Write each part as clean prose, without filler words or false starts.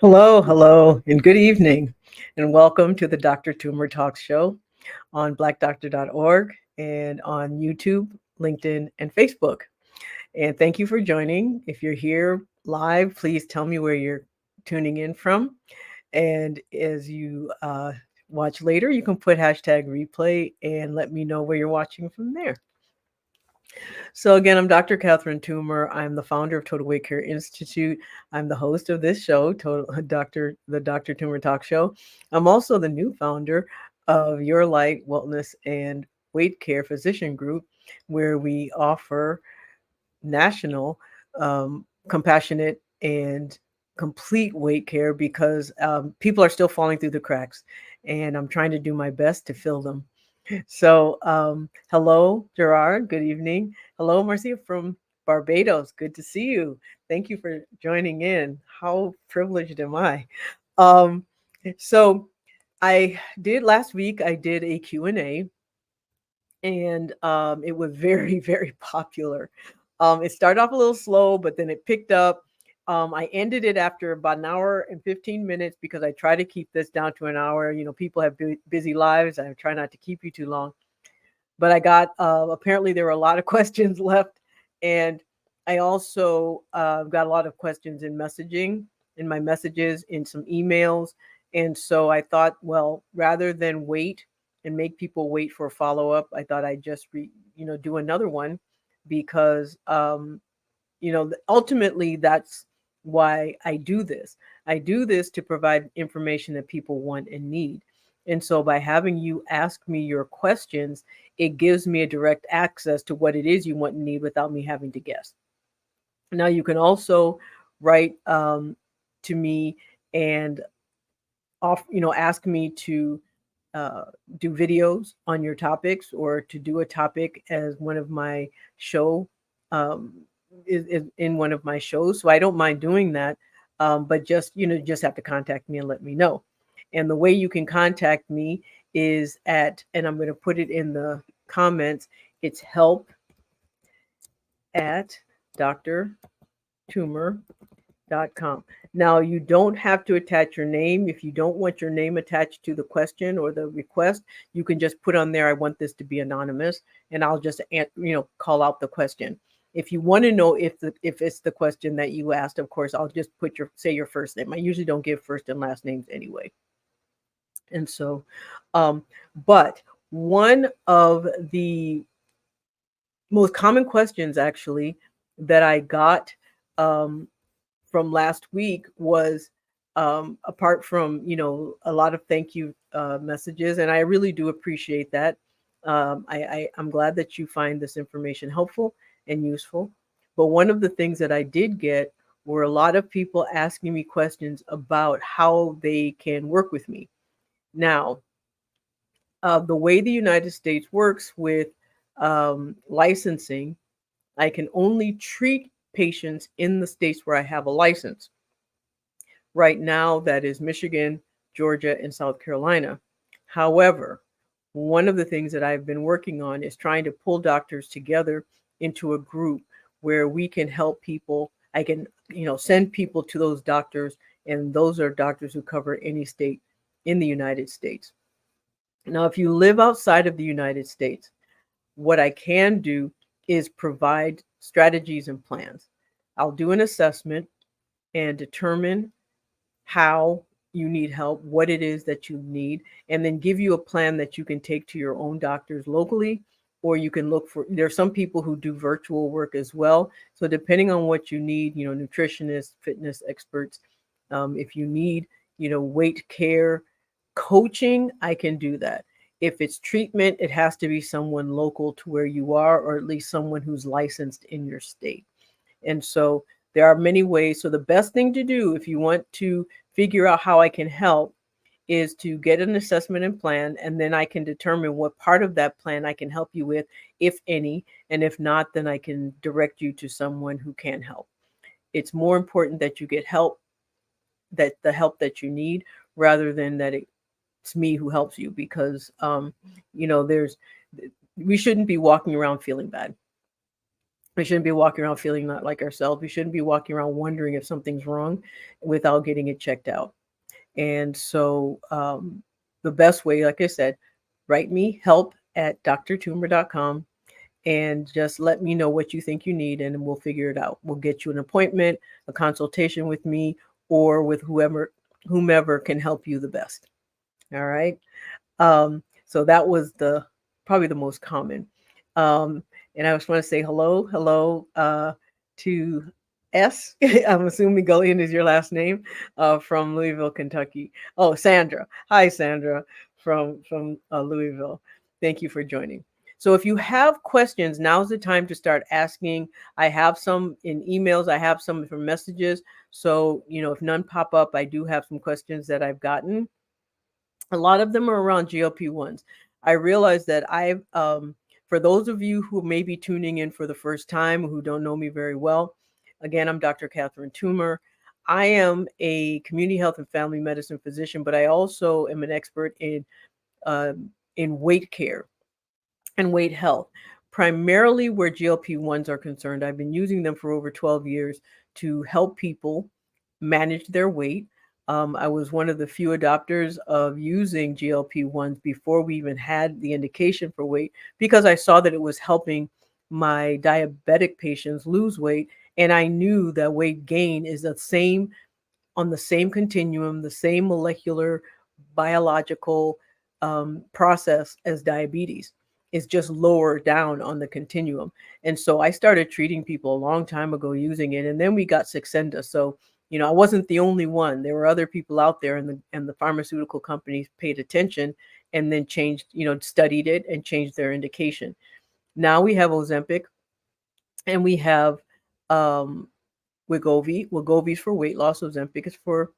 Hello, hello, and good evening, and welcome to the Dr. Tumor Talk Show on blackdoctor.org and on YouTube, LinkedIn, and Facebook. And thank you for joining. If you're here live, please tell me where you're tuning in from. And as you watch later, you can put hashtag replay and let me know where you're watching from there. So again, I'm Dr. Catherine Toomer. I'm the founder of Total Weight Care Institute. I'm the host of this show, the Dr. Toomer Talk Show. I'm also the new founder of Your Light Wellness and Weight Care Physician Group, where we offer national compassionate and complete weight care because people are still falling through the cracks, and I'm trying to do my best to fill them. So, hello, Gerard. Good evening. Hello, Marcia from Barbados. Good to see you. Thank you for joining in. How privileged am I? Um, so, I did last week. I did a Q&A, and it was very, very popular. It started off a little slow, but then it picked up. I ended it after about an hour and 15 minutes because I try to keep this down to an hour. You know, people have busy lives. I try not to keep you too long. But I got apparently there were a lot of questions left, and I also got a lot of questions in messaging, in my messages, in some emails, and so I thought, well, rather than wait and make people wait for a follow up, I thought I'd just do another one because ultimately that's why I do this. I do this to provide information that people want and need. And so by having you ask me your questions, it gives me a direct access to what it is you want and need without me having to guess. Now you can also write to me and ask me to uh, do videos on your topics or to do a topic as one of my show um, is in one of my shows. So I don't mind doing that, but just have to contact me and let me know. And the way you can contact me is and I'm going to put it in the comments. It's help at drtumor.com. Now, you don't have to attach your name. If you don't want your name attached to the question or the request, you can just put on there, I want this to be anonymous, and I'll just call out the question. If you want to know if it's the question that you asked, of course, I'll just say your first name. I usually don't give first and last names anyway. And so, but one of the most common questions actually that I got um, from last week was apart from a lot of thank you messages, and I really do appreciate that. I'm glad that you find this information helpful and useful. But one of the things that I did get were a lot of people asking me questions about how they can work with me. Now, the way the United States works with licensing, I can only treat patients in the states where I have a license. Right now, that is Michigan, Georgia, and South Carolina. However, one of the things that I've been working on is trying to pull doctors together into a group where we can help people. I can, send people to those doctors, and those are doctors who cover any state in the United States. Now, if you live outside of the United States, what I can do is provide strategies and plans. I'll do an assessment and determine how you need help, what it is that you need, and then give you a plan that you can take to your own doctors locally, or you can look for, there are some people who do virtual work as well. So depending on what you need, nutritionists, fitness experts, if you need, weight care, coaching, I can do that. If it's treatment, it has to be someone local to where you are, or at least someone who's licensed in your state. And so there are many ways. So the best thing to do if you want to figure out how I can help is to get an assessment and plan, and then I can determine what part of that plan I can help you with, if any, and if not, then I can direct you to someone who can help. It's more important that you get help, that the help that you need, rather than that it's me who helps you, because we shouldn't be walking around feeling bad. We shouldn't be walking around feeling not like ourselves. We shouldn't be walking around wondering if something's wrong without getting it checked out. And so, the best way, like I said, write me help at drtumor.com and just let me know what you think you need, and we'll figure it out. We'll get you an appointment, a consultation with me, or with whomever can help you the best. All right. So that was the probably the most common. Um, and I just want to say hello to S. I'm assuming Gullion is your last name, from Louisville, Kentucky. Oh, Sandra. Hi, Sandra from Louisville. Thank you for joining. So if you have questions, now's the time to start asking. I have some in emails. I have some from messages. So, if none pop up, I do have some questions that I've gotten. A lot of them are around GLP-1s. I realize that for those of you who may be tuning in for the first time, who don't know me very well, again, I'm Dr. Catherine Toomer. I am a community health and family medicine physician, but I also am an expert in weight care and weight health, primarily where GLP-1s are concerned. I've been using them for over 12 years to help people manage their weight. I was one of the few adopters of using GLP-1s before we even had the indication for weight, because I saw that it was helping my diabetic patients lose weight. And I knew that weight gain is the same on the same continuum, the same molecular biological process as diabetes. It's just lower down on the continuum. And so I started treating people a long time ago using it. And then we got Saxenda. So, I wasn't the only one. There were other people out there, and the pharmaceutical companies paid attention and then changed, studied it and changed their indication. Now we have Ozempic, and we have um, Wegovy. Wegovy's for weight loss. Ozempic is for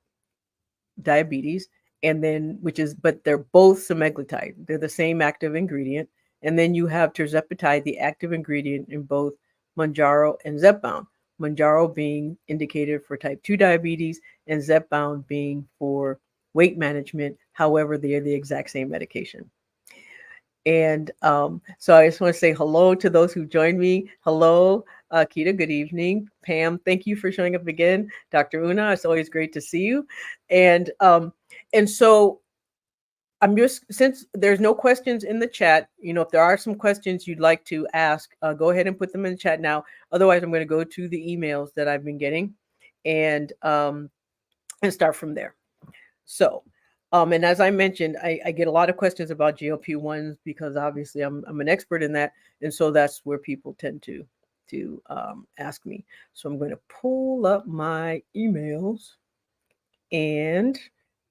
diabetes, and then but they're both semaglutide. They're the same active ingredient. And then you have tirzepatide, the active ingredient in both Mounjaro and Zepbound. Mounjaro being indicated for type 2 diabetes, and Zepbound being for weight management. However, they are the exact same medication. And so I just want to say hello to those who joined me. Hello, Kita. Good evening. Pam, thank you for showing up again. Dr. Una, it's always great to see you. And so I'm just, since there's no questions in the chat, if there are some questions you'd like to ask, go ahead and put them in the chat now. Otherwise, I'm going to go to the emails that I've been getting and start from there. So, and as I mentioned, I get a lot of questions about GLP-1s because obviously I'm an expert in that, and so that's where people tend to ask me. So I'm going to pull up my emails, and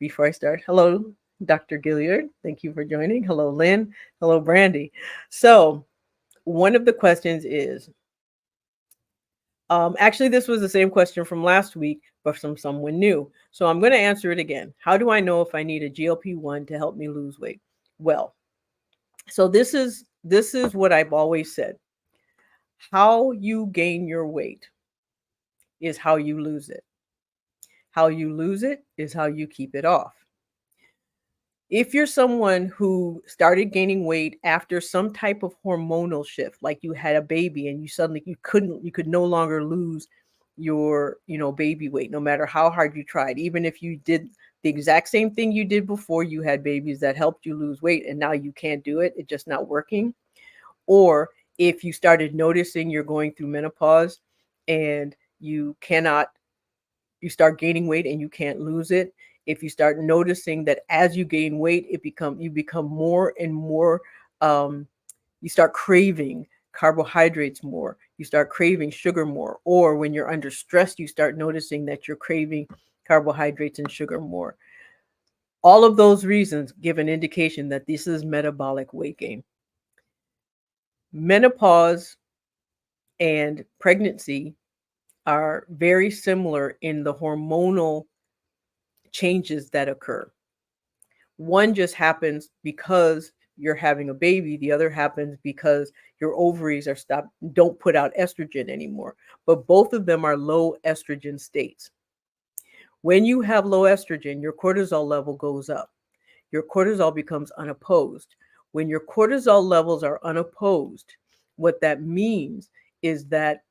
before I start, hello, Dr. Gilliard, thank you for joining. Hello, Lynn. Hello, Brandy. So one of the questions is, actually, this was the same question from last week, but from someone new. So I'm going to answer it again. How do I know if I need a GLP-1 to help me lose weight? Well, so this is what I've always said. How you gain your weight is how you lose it. How you lose it is how you keep it off. If you're someone who started gaining weight after some type of hormonal shift, like you had a baby and you could no longer lose your, baby weight, no matter how hard you tried, even if you did the exact same thing you did before you had babies that helped you lose weight, and now you can't do it, it's just not working. Or if you started noticing you're going through menopause and you start gaining weight and you can't lose it. If you start noticing that as you gain weight, you become more and more, you start craving carbohydrates more, you start craving sugar more, or when you're under stress, you start noticing that you're craving carbohydrates and sugar more. All of those reasons give an indication that this is metabolic weight gain. Menopause and pregnancy are very similar in the hormonal changes that occur. One just happens because you're having a baby. The other happens because your ovaries don't put out estrogen anymore. But both of them are low estrogen states. When you have low estrogen, your cortisol level goes up. Your cortisol becomes unopposed. When your cortisol levels are unopposed, what that means is that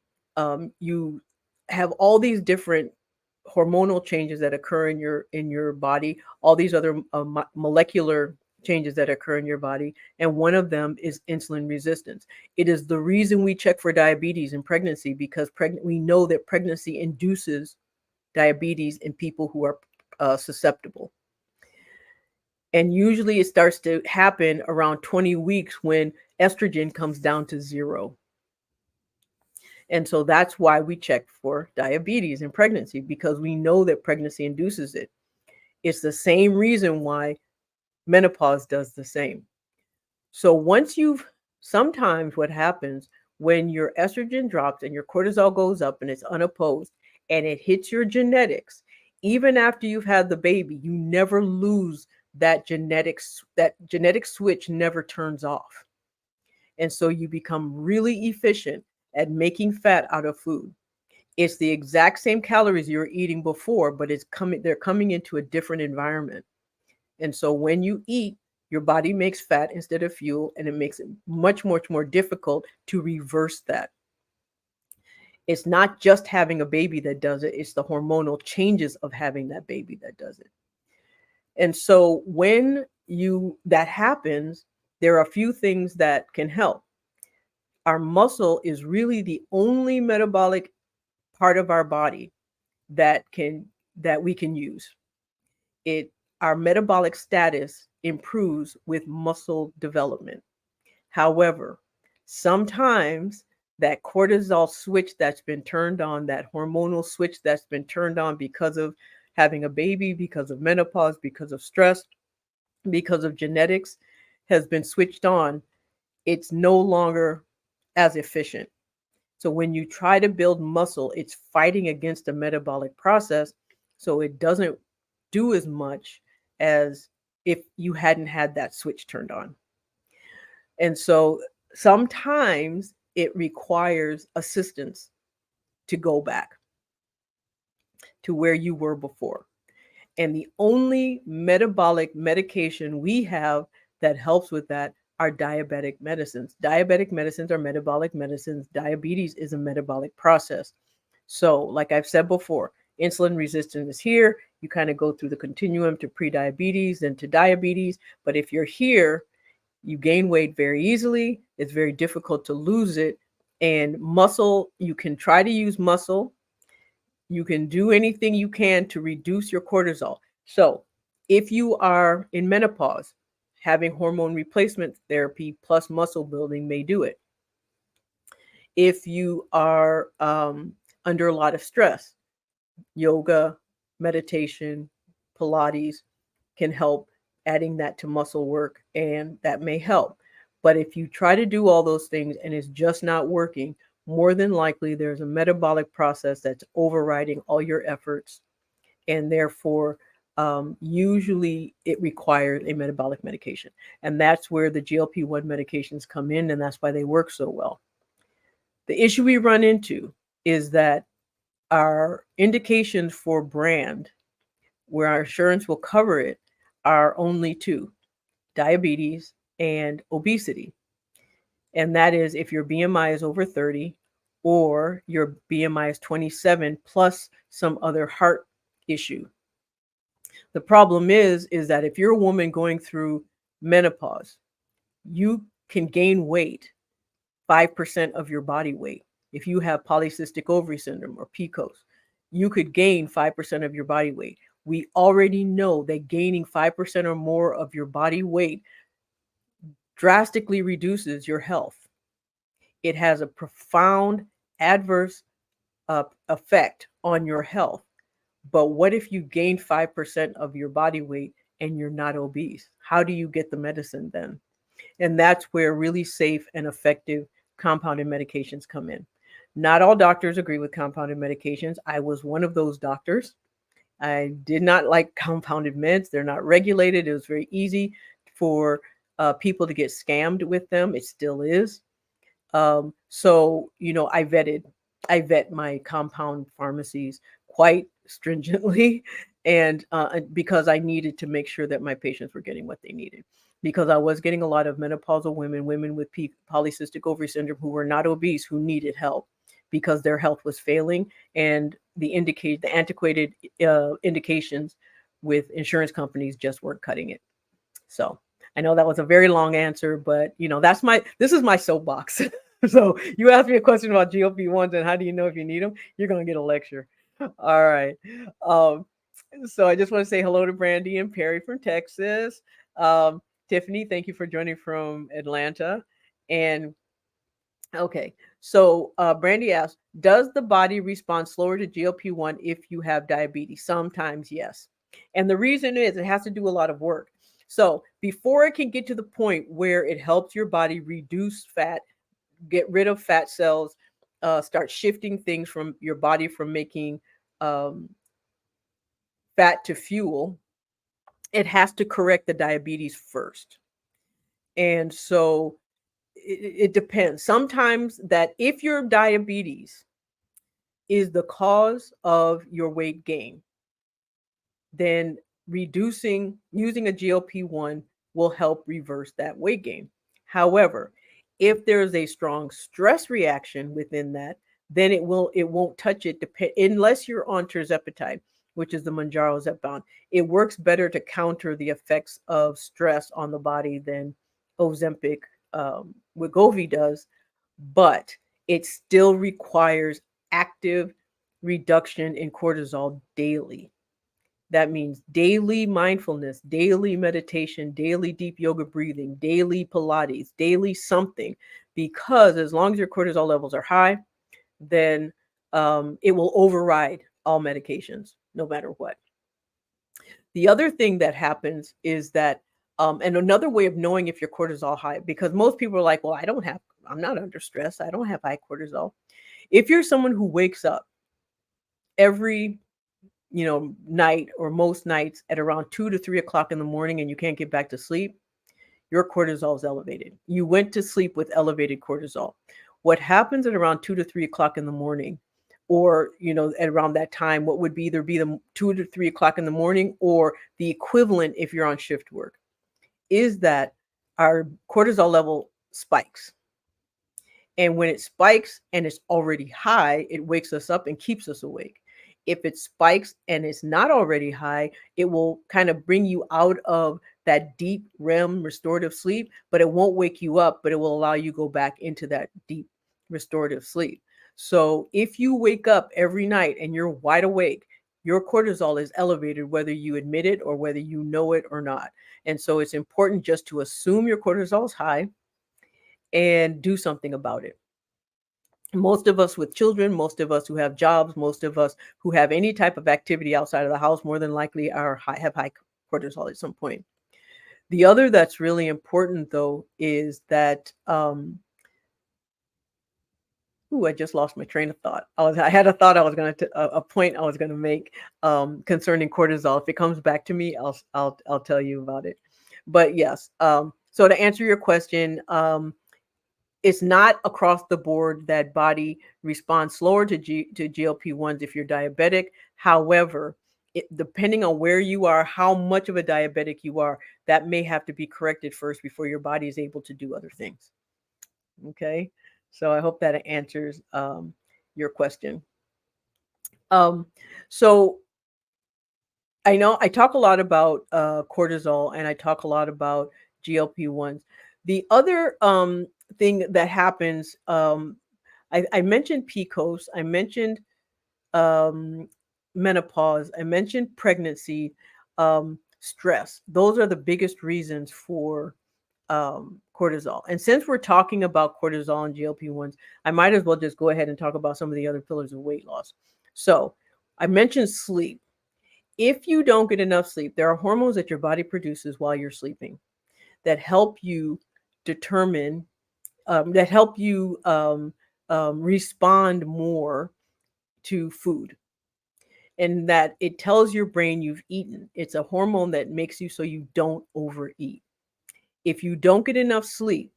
you have all these different hormonal changes that occur in your body, all these other molecular changes that occur in your body, and one of them is insulin resistance. It is the reason we check for diabetes in pregnancy, because we know that pregnancy induces diabetes in people who are susceptible. And usually it starts to happen around 20 weeks when estrogen comes down to 0. And so that's why we check for diabetes in pregnancy, because we know that pregnancy induces it. It's the same reason why menopause does the same. So sometimes what happens when your estrogen drops and your cortisol goes up and it's unopposed and it hits your genetics, even after you've had the baby, you never lose that genetic switch never turns off. And so you become really efficient at making fat out of food. It's the exact same calories you were eating before, but they're coming into a different environment. And so when you eat, your body makes fat instead of fuel, and it makes it much, much more difficult to reverse that. It's not just having a baby that does it, it's the hormonal changes of having that baby that does it. And so when that happens, there are a few things that can help. Our muscle is really the only metabolic part of our body that we can use. Our metabolic status improves with muscle development. However, sometimes that cortisol switch that's been turned on, that hormonal switch that's been turned on because of having a baby, because of menopause, because of stress, because of genetics, has been switched on. It's no longer as efficient. So when you try to build muscle, it's fighting against the metabolic process. So it doesn't do as much as if you hadn't had that switch turned on. And so sometimes it requires assistance to go back to where you were before. And the only metabolic medication we have that helps with that are diabetic medicines. Diabetic medicines are metabolic medicines. Diabetes is a metabolic process. So, like I've said before, insulin resistance is here. You kind of go through the continuum to prediabetes, then to diabetes. But if you're here, you gain weight very easily. It's very difficult to lose it. And muscle, you can try to use muscle. You can do anything you can to reduce your cortisol. So if you are in menopause, having hormone replacement therapy plus muscle building may do it. If you are under a lot of stress, yoga, meditation, Pilates can help, adding that to muscle work, and that may help. But if you try to do all those things and it's just not working, more than likely there's a metabolic process that's overriding all your efforts, and therefore usually it requires a metabolic medication. And that's where the GLP-1 medications come in, and that's why they work so well. The issue we run into is that our indications for brand, where our insurance will cover it, are only two: diabetes and obesity. And that is if your BMI is over 30 or your BMI is 27 plus some other heart issue. The problem is that if you're a woman going through menopause, you can gain weight 5% of your body weight. If you have polycystic ovary syndrome or PCOS, you could gain 5% of your body weight. We already know that gaining 5% or more of your body weight drastically reduces your health. It has a profound adverse effect on your health. But what if you gain 5% of your body weight and you're not obese? How do you get the medicine then? And that's where really safe and effective compounded medications come in. Not all doctors agree with compounded medications. I was one of those doctors. I did not like compounded meds. They're not regulated. It was very easy for people to get scammed with them. It still is. So, I vet my compound pharmacies quite stringently And because I needed to make sure that my patients were getting what they needed, because I was getting a lot of menopausal women, women with polycystic ovary syndrome who were not obese, who needed help because their health was failing, and the antiquated indications with insurance companies just weren't cutting it. So I know that was a very long answer, but this is my soapbox. So you asked me a question about GLP-1s and how do you know if you need them? You're going to get a lecture. All right. Um, so I just want to say hello to Brandy and Perry from Texas. Tiffany, thank you for joining from Atlanta. And okay, so Brandy asks, does the body respond slower to GLP-1 if you have diabetes? Sometimes, yes. And the reason is it has to do a lot of work. So before it can get to the point where it helps your body reduce fat, get rid of fat cells, start shifting things from your body from making um, fat to fuel, it has to correct the diabetes first. And so it depends. Sometimes that if your diabetes is the cause of your weight gain, then using a GLP-1 will help reverse that weight gain. However, if there is a strong stress reaction within that, then it won't touch it unless you're on tirzepatide, which is the Mounjaro Zepbound. It works better to counter the effects of stress on the body than Ozempic Wegovy does, but it still requires active reduction in cortisol daily. That means daily mindfulness, daily meditation, daily deep yoga breathing, daily Pilates, daily something. Because as long as your cortisol levels are high, then it will override all medications, no matter what. The other thing that happens is that, and another way of knowing if your cortisol high, because most people are like, well, I'm not under stress. I don't have high cortisol. If you're someone who wakes up every night or most nights at around 2 to 3 o'clock in the morning and you can't get back to sleep, your cortisol is elevated. You went to sleep with elevated cortisol. What happens at around 2 to 3 o'clock in the morning, or at around that time, what would either be the 2 to 3 o'clock in the morning or the equivalent if you're on shift work, is that our cortisol level spikes. And when it spikes and it's already high, it wakes us up and keeps us awake. If it spikes and it's not already high, it will kind of bring you out of that deep REM restorative sleep, but it won't wake you up, but it will allow you to go back into that deep restorative sleep. So if you wake up every night and you're wide awake, your cortisol is elevated, whether you admit it or whether you know it or not. And so it's important just to assume your cortisol is high and do something about it. Most of us with children, most of us who have jobs, most of us who have any type of activity outside of the house, more than likely have high cortisol at some point. The other that's really important, though, is that I just lost my train of thought. I had a thought I was going to a point I was going to make concerning cortisol. If it comes back to me, I'll tell you about it. But yes, so to answer your question, it's not across the board that body responds slower to GLP-1s if you're diabetic. However, depending on where you are, how much of a diabetic you are, that may have to be corrected first before your body is able to do other things. Okay, so I hope that answers your question. So I know I talk a lot about cortisol and I talk a lot about GLP-1s. The other thing that happens, I mentioned PCOS, I mentioned menopause, I mentioned pregnancy, stress. Those are the biggest reasons for cortisol. And since we're talking about cortisol and GLP-1s, I might as well just go ahead and talk about some of the other pillars of weight loss. So I mentioned sleep. If you don't get enough sleep, there are hormones that your body produces while you're sleeping that help you determine, that help you respond more to food, and that it tells your brain you've eaten. It's a hormone that makes you so you don't overeat. If you don't get enough sleep,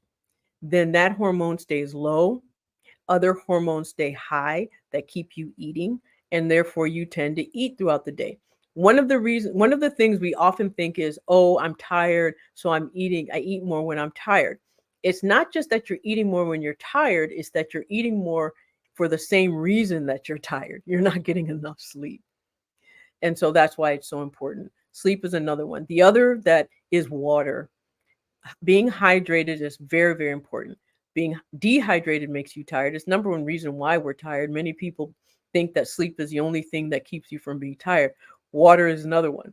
then that hormone stays low. Other hormones stay high that keep you eating, and therefore you tend to eat throughout the day. One of the things we often think is, oh, I'm tired, so I eat more when I'm tired. It's not just that you're eating more when you're tired, it's that you're eating more for the same reason that you're tired. You're not getting enough sleep. And so that's why it's so important. Sleep is another one. The other that is water. Being hydrated is very, very important. Being dehydrated makes you tired. It's number one reason why we're tired. Many people think that sleep is the only thing that keeps you from being tired. Water is another one.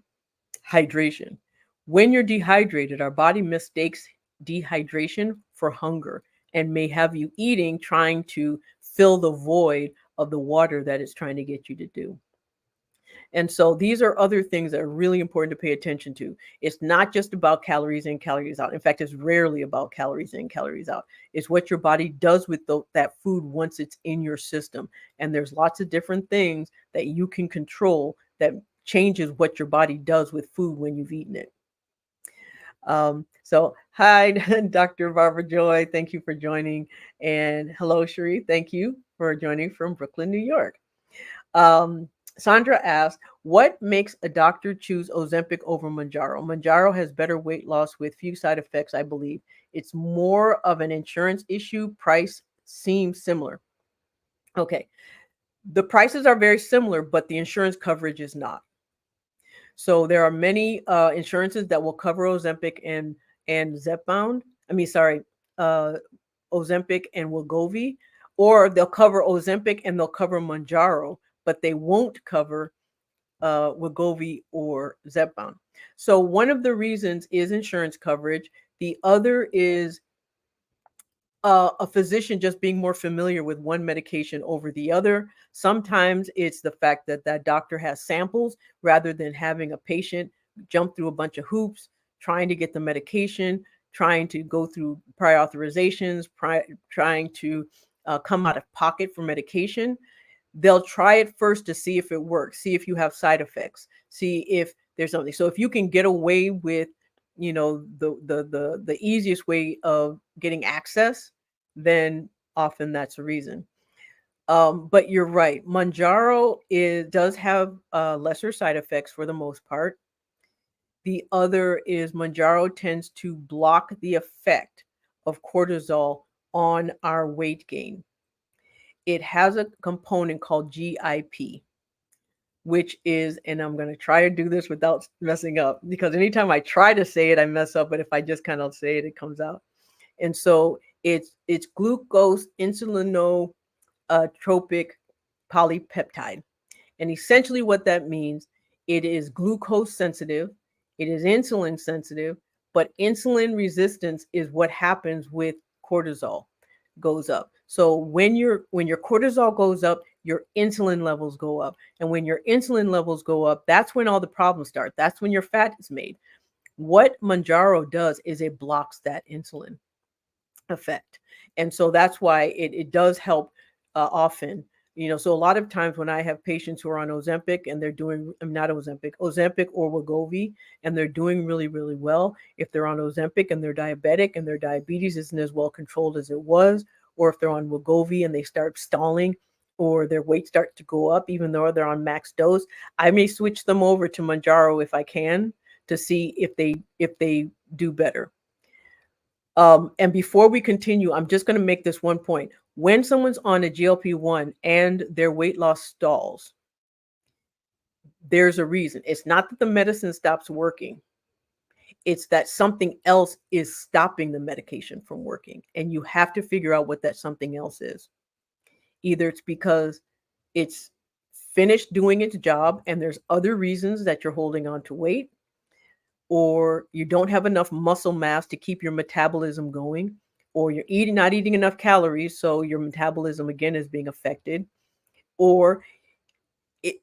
Hydration. When you're dehydrated, our body mistakes dehydration for hunger and may have you eating, trying to fill the void of the water that it's trying to get you to do. And so these are other things that are really important to pay attention to. It's not just about calories in, calories out. In fact, it's rarely about calories in, calories out. It's what your body does with that food once it's in your system. And there's lots of different things that you can control that changes what your body does with food when you've eaten it. So hi, Dr. Barbara Joy. Thank you for joining. And hello, Cherie. Thank you for joining from Brooklyn, New York. Um, Sandra asked, what makes a doctor choose Ozempic over Mounjaro? Mounjaro has better weight loss with few side effects, I believe. It's more of an insurance issue. Price seems similar. Okay. The prices are very similar, but the insurance coverage is not. So there are many insurances that will cover Ozempic and Zepbound. Uh, Ozempic and Wegovy, or they'll cover Ozempic and they'll cover Mounjaro, but they won't cover Wegovy or Zepbound. So one of the reasons is insurance coverage. The other is a physician just being more familiar with one medication over the other. Sometimes it's the fact that that doctor has samples rather than having a patient jump through a bunch of hoops trying to get the medication, trying to go through prior authorizations, trying to come out of pocket for medication. They'll try it first to see if it works, see if you have side effects, see if there's something. So if you can get away with, the easiest way of getting access, then often that's a reason. But you're right. Does have lesser side effects for the most part. The other is Mounjaro tends to block the effect of cortisol on our weight gain. It has a component called GIP, which is, and I'm going to try to do this without messing up, because anytime I try to say it, I mess up. But if I just kind of say it, it comes out. And so it's glucose insulinotropic polypeptide. And essentially what that means, it is glucose sensitive, it is insulin sensitive, but insulin resistance is what happens with cortisol goes up. So when your cortisol goes up, your insulin levels go up. And when your insulin levels go up, that's when all the problems start. That's when your fat is made. What Mounjaro does is it blocks that insulin effect. And so that's why it does help often. So a lot of times when I have patients who are on Ozempic and they're doing, not Ozempic or Wegovy, and they're doing really, really well. If they're on Ozempic and they're diabetic and their diabetes isn't as well controlled as it was, or if they're on Wegovy and they start stalling or their weight starts to go up, even though they're on max dose, I may switch them over to Mounjaro if I can, to see if they do better. And before we continue, I'm just going to make this one point. When someone's on a GLP-1 and their weight loss stalls, there's a reason. It's not that the medicine stops working. It's that something else is stopping the medication from working. And you have to figure out what that something else is. Either it's because it's finished doing its job and there's other reasons that you're holding on to weight, or you don't have enough muscle mass to keep your metabolism going, or you're not eating enough calories, so your metabolism again is being affected, or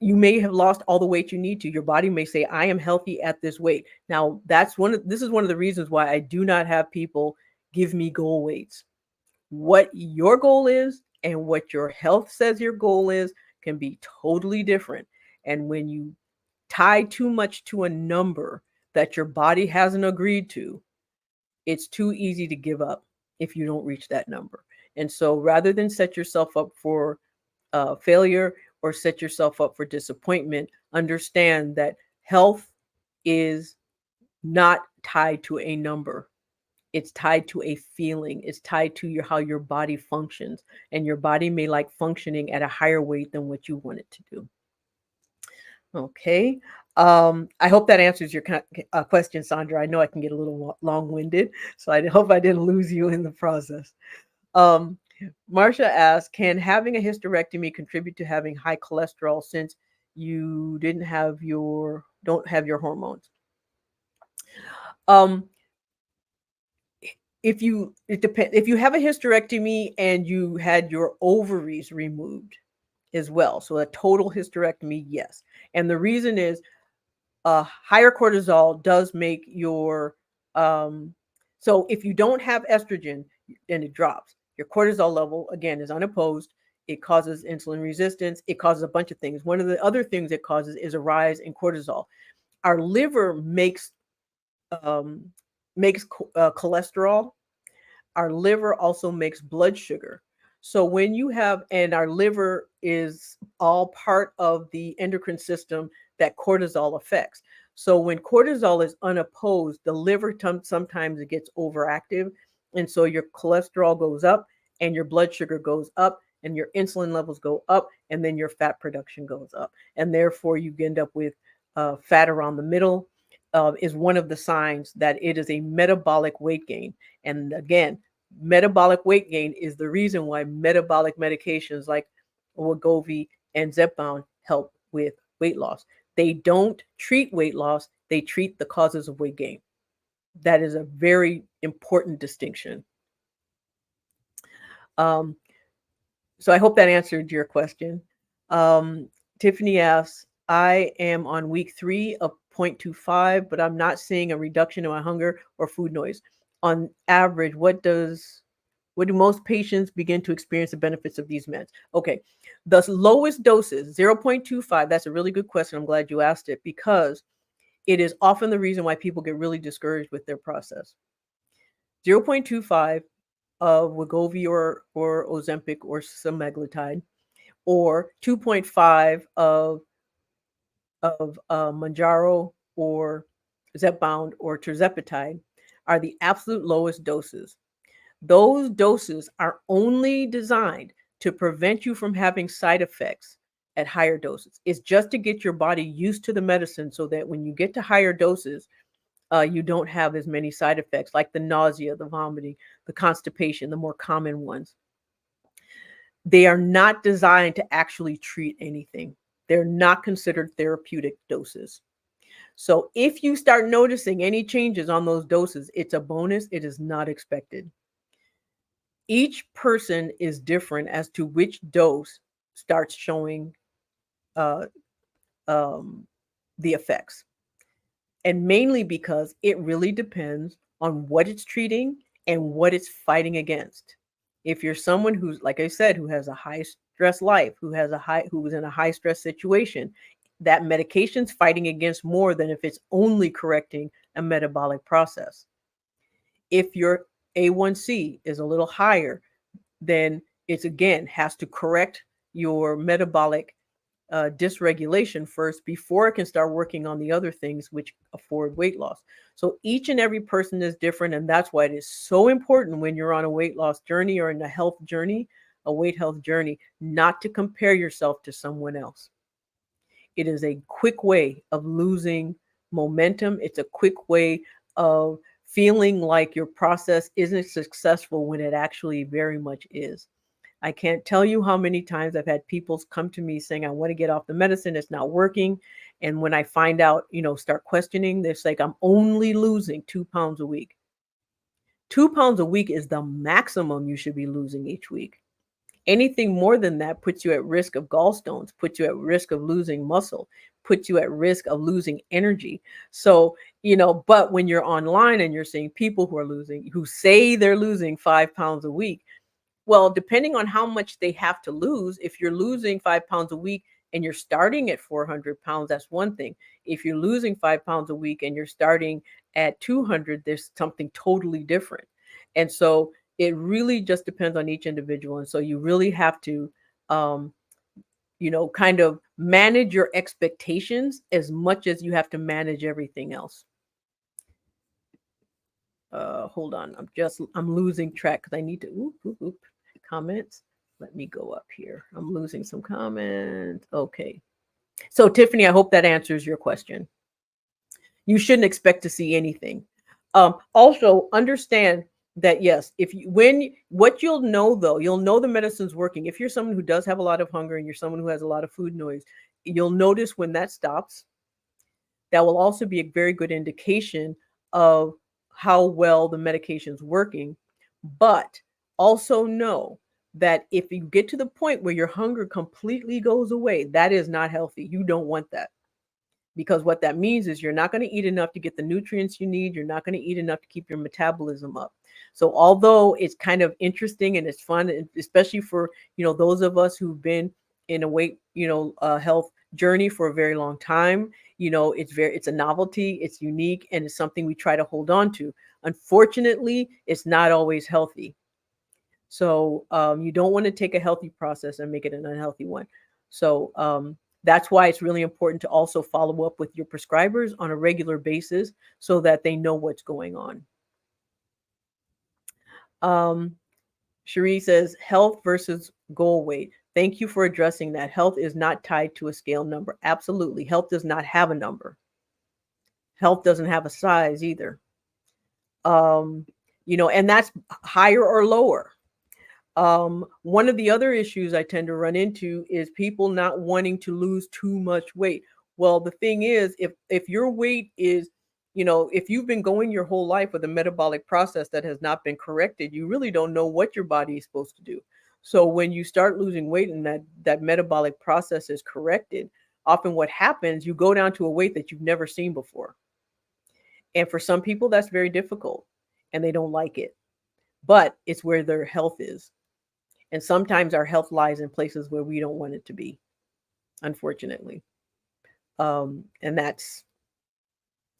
you may have lost all the weight you need to. Your body may say, I am healthy at this weight. Now, this is one of the reasons why I do not have people give me goal weights. What your goal is and what your health says your goal is can be totally different. And when you tie too much to a number that your body hasn't agreed to, it's too easy to give up if you don't reach that number. And so rather than set yourself up for failure or set yourself up for disappointment, understand that Health is not tied to a number. It's tied to a feeling. It's tied to how your body functions, and your body may like functioning at a higher weight than what you want it to do. Okay. I hope that answers your question, Sandra. I know I can get a little long-winded, so I hope I didn't lose you in the process. Um, Marcia asks, can having a hysterectomy contribute to having high cholesterol since you don't have your hormones? Um, if you have a hysterectomy and you had your ovaries removed as well, so a total hysterectomy, yes. And the reason is higher cortisol does make your so if you don't have estrogen, then it drops. Your cortisol level again is unopposed. It causes insulin resistance. It causes a bunch of things. One of the other things it causes is a rise in cortisol. Our liver um, makes cholesterol. Our liver also makes blood sugar. So when you have, and our liver is all part of the endocrine system that cortisol affects. So when cortisol is unopposed, the liver sometimes it gets overactive. And so your cholesterol goes up and your blood sugar goes up and your insulin levels go up and then your fat production goes up. And therefore you end up with fat around the middle is one of the signs that it is a metabolic weight gain. And again, metabolic weight gain is the reason why metabolic medications like Wegovy and Zepbound help with weight loss. They don't treat weight loss, they treat the causes of weight gain. That is a very important distinction. Um, so I hope that answered your question. Tiffany asks, I am on week 3 of 0.25, but I'm not seeing a reduction in my hunger or food noise. On average, what do most patients begin to experience the benefits of these meds? Okay, the lowest doses, 0.25, that's a really good question. I'm glad you asked it because it is often the reason why people get really discouraged with their process. 0.25 of Wegovy or Ozempic or semaglutide, or 2.5 of Manjaro or Zepbound or tirzepatide are the absolute lowest doses. Those doses are only designed to prevent you from having side effects at higher doses. It's just to get your body used to the medicine so that when you get to higher doses, you don't have as many side effects like the nausea, the vomiting, the constipation, the more common ones. They are not designed to actually treat anything. They're not considered therapeutic doses. So if you start noticing any changes on those doses, it's a bonus. It is not expected. Each person is different as to which dose starts showing uh, um, the effects. And mainly because it really depends on what it's treating and what it's fighting against. If you're someone who's, like I said, who has a high stress life, who was in a high stress situation, that medication's fighting against more than if it's only correcting a metabolic process. If your A1C is a little higher, then it's again has to correct your metabolic dysregulation first before it can start working on the other things which afford weight loss. So each and every person is different, and that's why it is so important when you're on a weight loss journey or in a health journey, a weight health journey, not to compare yourself to someone else. It is a quick way of losing momentum. It's a quick way of feeling like your process isn't successful when it actually very much is. I can't tell you how many times I've had people come to me saying, I want to get off the medicine, it's not working. And when I find out, start questioning, they're like, I'm only losing 2 pounds a week. 2 pounds a week is the maximum you should be losing each week. Anything more than that puts you at risk of gallstones, puts you at risk of losing muscle, puts you at risk of losing energy. So, but when you're online and you're seeing people who say they're losing 5 pounds a week, well, depending on how much they have to lose, if you're losing 5 pounds a week and you're starting at 400 pounds, that's one thing. If you're losing 5 pounds a week and you're starting at 200, there's something totally different. And so it really just depends on each individual. And so you really have to, kind of Manage your expectations as much as you have to manage everything else. Hold on, I'm losing track because I need to comments. Let me go up here. I'm losing some comments. Okay. So Tiffany, I hope that answers your question. You shouldn't expect to see anything. Also understand that yes, if you when what you'll know though, you'll know the medicine's working. If you're someone who does have a lot of hunger and you're someone who has a lot of food noise, you'll notice when that stops. That will also be a very good indication of how well the medication's working. But also know that if you get to the point where your hunger completely goes away, that is not healthy. You don't want that, because what that means is you're not going to eat enough to get the nutrients you need. You're not going to eat enough to keep your metabolism up. So although it's kind of interesting and it's fun, especially for, those of us who've been in a weight, health journey for a very long time, it's a novelty, it's unique, and it's something we try to hold on to. Unfortunately, it's not always healthy. So you don't want to take a healthy process and make it an unhealthy one. So that's why it's really important to also follow up with your prescribers on a regular basis so that they know what's going on. Cherie says health versus goal weight. Thank you for addressing that. Health is not tied to a scale number. Absolutely. Health does not have a number. Health doesn't have a size either. And that's higher or lower. One of the other issues I tend to run into is people not wanting to lose too much weight. Well, the thing is, if your weight is, if you've been going your whole life with a metabolic process that has not been corrected, you really don't know what your body is supposed to do. So when you start losing weight and that metabolic process is corrected, often what happens, you go down to a weight that you've never seen before. And for some people, that's very difficult and they don't like it. But it's where their health is. And sometimes our health lies in places where we don't want it to be, unfortunately. And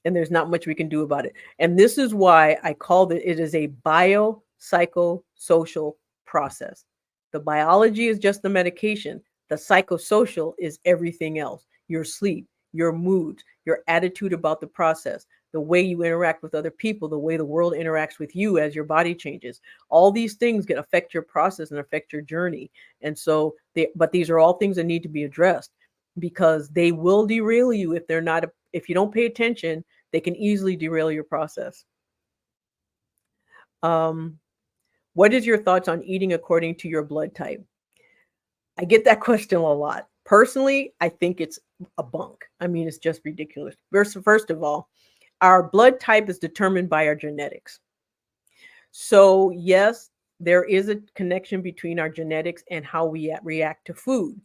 there's not much we can do about it. And this is why I called it is a biopsychosocial process. The biology is just the medication. The psychosocial is everything else. Your sleep, your moods, your attitude about the process, the way you interact with other people, the way the world interacts with you as your body changes. All these things can affect your process and affect your journey. And so, but these are all things that need to be addressed because they will derail you if they're not, if you don't pay attention, they can easily derail your process. What is your thoughts on eating according to your blood type? I get that question a lot. Personally, I think it's a bunk. I mean, it's just ridiculous. First of all, our blood type is determined by our genetics. So yes, there is a connection between our genetics and how we react to food.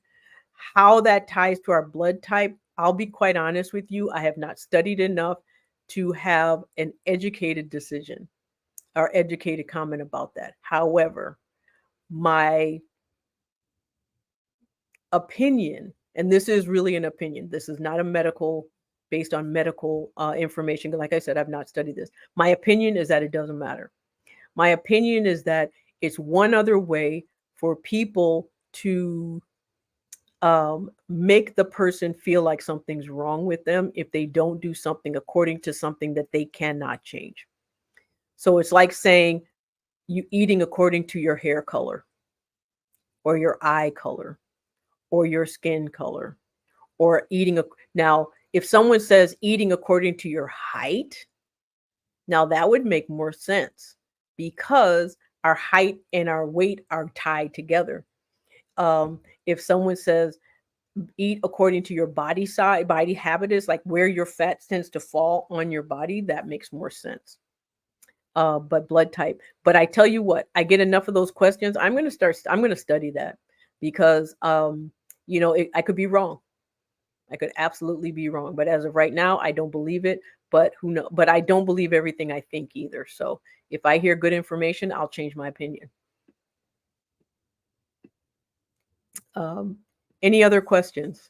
How that ties to our blood type, I'll be quite honest with you, I have not studied enough to have an educated decision or educated comment about that. However, my opinion, and this is really an opinion, this is not a medical, based on medical information. Like I said, I've not studied this. My opinion is that it doesn't matter. My opinion is that it's one other way for people to make the person feel like something's wrong with them if they don't do something according to something that they cannot change. So it's like saying you eating according to your hair color or your eye color or your skin color or now if someone says eating according to your height, now that would make more sense because our height and our weight are tied together. If someone says eat according to your body size, body habitus, like where your fat tends to fall on your body, that makes more sense. But blood type. But I tell you what, I get enough of those questions. I'm going to study that because, I could be wrong. I could absolutely be wrong. But as of right now, I don't believe it. But who knows? But I don't believe everything I think either. So if I hear good information, I'll change my opinion. Any other questions?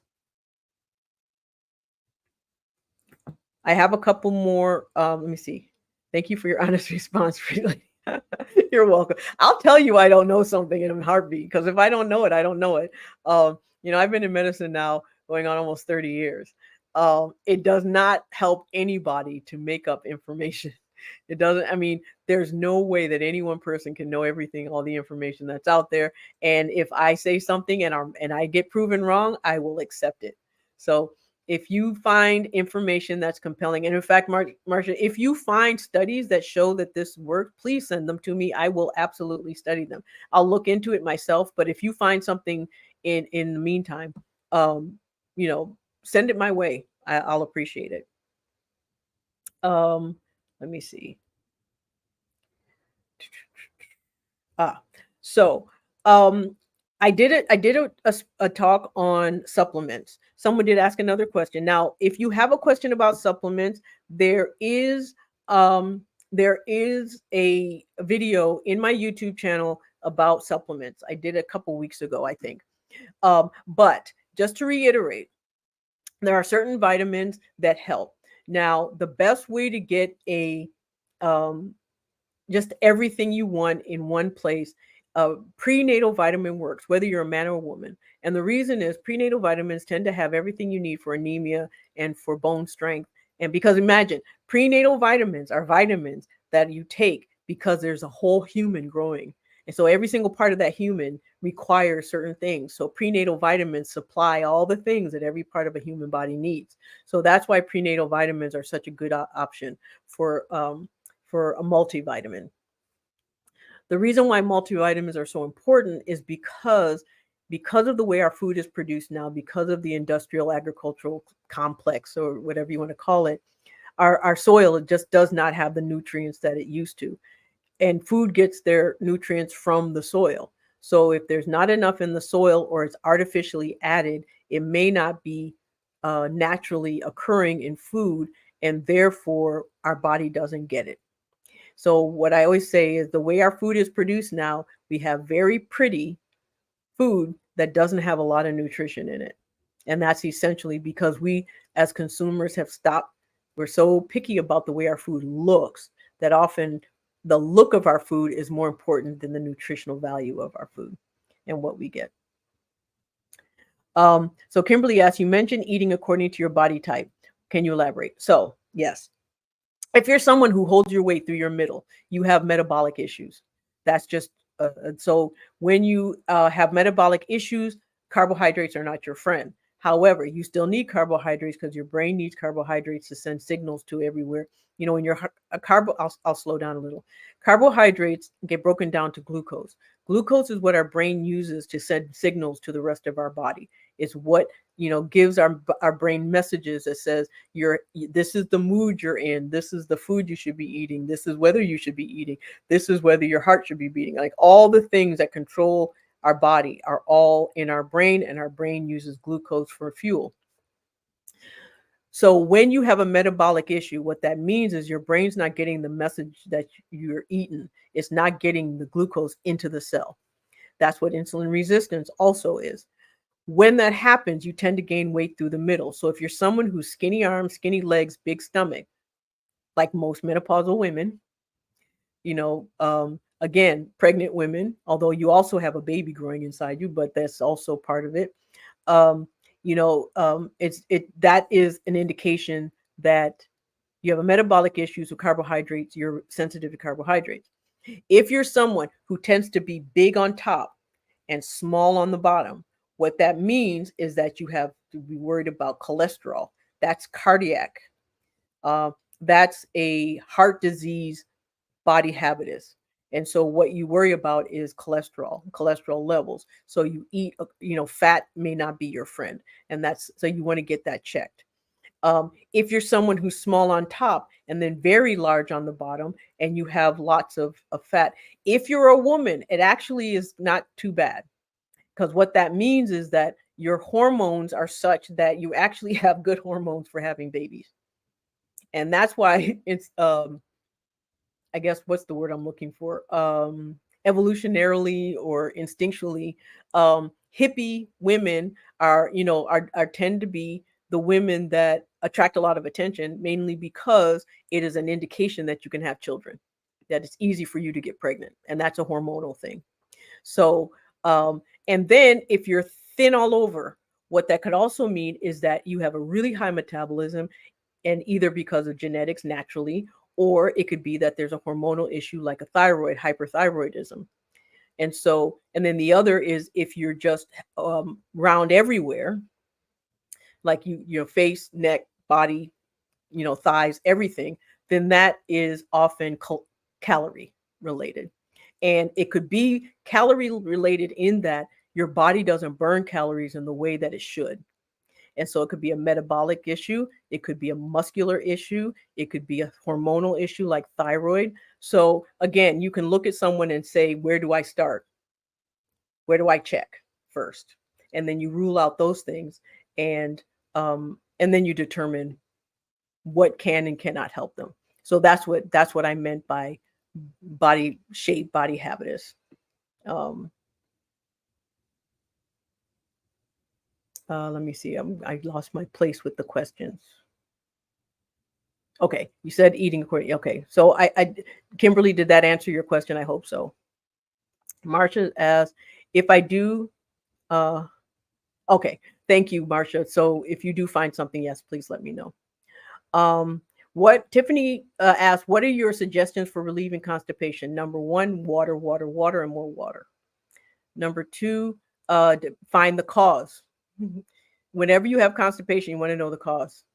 I have a couple more. Let me see. Thank you for your honest response, really. You're welcome. I'll tell you I don't know something in a heartbeat because if I don't know it, I don't know it. I've been in medicine now going on almost 30 years. It does not help anybody to make up information. It doesn't, I mean, there's no way that any one person can know everything, all the information that's out there. And if I say something and I get proven wrong, I will accept it. So if you find information that's compelling, and in fact, Marcia, if you find studies that show that this works, please send them to me. I will absolutely study them. I'll look into it myself. But if you find something in the meantime, um, you know, send it my way. I'll appreciate it. Let me see. Ah, so um, I did a talk on supplements. Someone did ask another question. Now, if you have a question about supplements, there is um, there is a video in my YouTube channel about supplements. I did a couple weeks ago, I think. But just to reiterate, there are certain vitamins that help. Now, the best way to get a um, just everything you want in one place. Prenatal vitamin works, whether you're a man or a woman. And the reason is prenatal vitamins tend to have everything you need for anemia and for bone strength. And because imagine, prenatal vitamins are vitamins that you take because there's a whole human growing. And so every single part of that human requires certain things. So prenatal vitamins supply all the things that every part of a human body needs. So that's why prenatal vitamins are such a good option for a multivitamin. The reason why multivitamins are so important is because of the way our food is produced now, because of the industrial agricultural complex or whatever you want to call it, our soil just does not have the nutrients that it used to. And food gets their nutrients from the soil. So if there's not enough in the soil or it's artificially added, it may not be naturally occurring in food, and therefore our body doesn't get it. So what I always say is the way our food is produced now, we have very pretty food that doesn't have a lot of nutrition in it. And that's essentially because we as consumers have stopped. We're so picky about the way our food looks that often the look of our food is more important than the nutritional value of our food and what we get. So Kimberly asked, you mentioned eating according to your body type. Can you elaborate? So yes, if you're someone who holds your weight through your middle, you have metabolic issues. That's just so when you have metabolic issues, carbohydrates are not your friend. However, you still need carbohydrates because your brain needs carbohydrates to send signals to everywhere. You know, when you're a carbo, I'll slow down a little. Carbohydrates get broken down to glucose. Glucose is what our brain uses to send signals to the rest of our body. It's what gives our brain messages that says this is the mood you're in, this is the food you should be eating, this is whether you should be eating, this is whether your heart should be beating. Like all the things that control our body are all in our brain, and our brain uses glucose for fuel. So when you have a metabolic issue, what that means is your brain's not getting the message that you're eating. It's not getting the glucose into the cell. That's what insulin resistance also is. When that happens, you tend to gain weight through the middle. So if you're someone who's skinny arms, skinny legs, big stomach, like most menopausal women, again, pregnant women, although you also have a baby growing inside you, but that's also part of it. That is an indication that you have a metabolic issues with carbohydrates. You're sensitive to carbohydrates. If you're someone who tends to be big on top and small on the bottom, what that means is that you have to be worried about cholesterol. That's cardiac. Uh, that's a heart disease body habitus. And so what you worry about is cholesterol levels. So you eat, fat may not be your friend. And so you want to get that checked. If you're someone who's small on top and then very large on the bottom and you have lots of fat, if you're a woman, it actually is not too bad. Because what that means is that your hormones are such that you actually have good hormones for having babies. And that's why it's I guess what's the word I'm looking for? Evolutionarily or instinctually, hippie women are tend to be the women that attract a lot of attention, mainly because it is an indication that you can have children, that it's easy for you to get pregnant, and that's a hormonal thing. So, and then if you're thin all over, What that could also mean is that you have a really high metabolism, and either because of genetics naturally, or it could be that there's a hormonal issue like a thyroid, hyperthyroidism. And then the other is if you're just round everywhere, like your face, neck, body, thighs, everything, then that is often calorie related. And it could be calorie related in that your body doesn't burn calories in the way that it should. And so it could be a metabolic issue, it could be a muscular issue, it could be a hormonal issue like thyroid. So again, you can look at someone and say, where do I start? Where do I check first? And then you rule out those things, and then you determine what can and cannot help them. So that's what I meant by body shape, body habitus. Um, Let me see. I lost my place with the questions. Okay, you said eating according. Okay, so Kimberly, did that answer your question? I hope so. Marcia asked if I do. Uh, okay, thank you, Marcia. So if you do find something, yes, please let me know. What Tiffany asked, what are your suggestions for relieving constipation? Number one, water, water, water, and more water. Number two, find the cause. Whenever you have constipation, you want to know the cause,